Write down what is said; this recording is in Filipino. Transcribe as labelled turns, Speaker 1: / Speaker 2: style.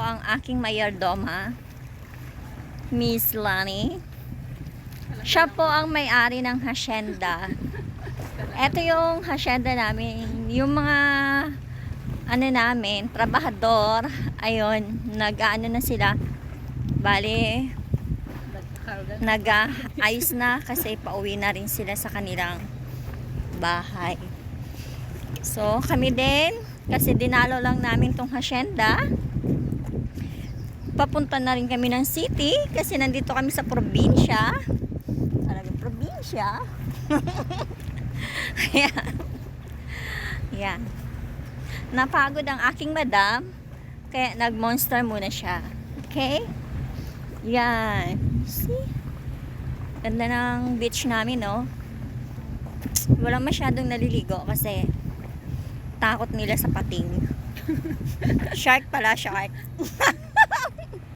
Speaker 1: ang aking mayordoma, Miss Lani. Siya po ang may-ari ng hacienda. Ito yung hacienda namin. Yung mga namin, trabahador, ayun, nag-ano na sila. Bale, nag-ayos na kasi pauwi na rin sila sa kanilang bahay. So, kami din, kasi dinalo lang namin tong hacienda. Papunta na rin kami ng city kasi nandito kami sa probinsya. Talagang probinsya. Ayan. Ayan. Napagod ang aking madam, kaya nag-monster muna siya. Okay? Yan. See? Ganda ng beach namin, no? Walang masyadong naliligo kasi takot nila sa pating. Shark pala, shark.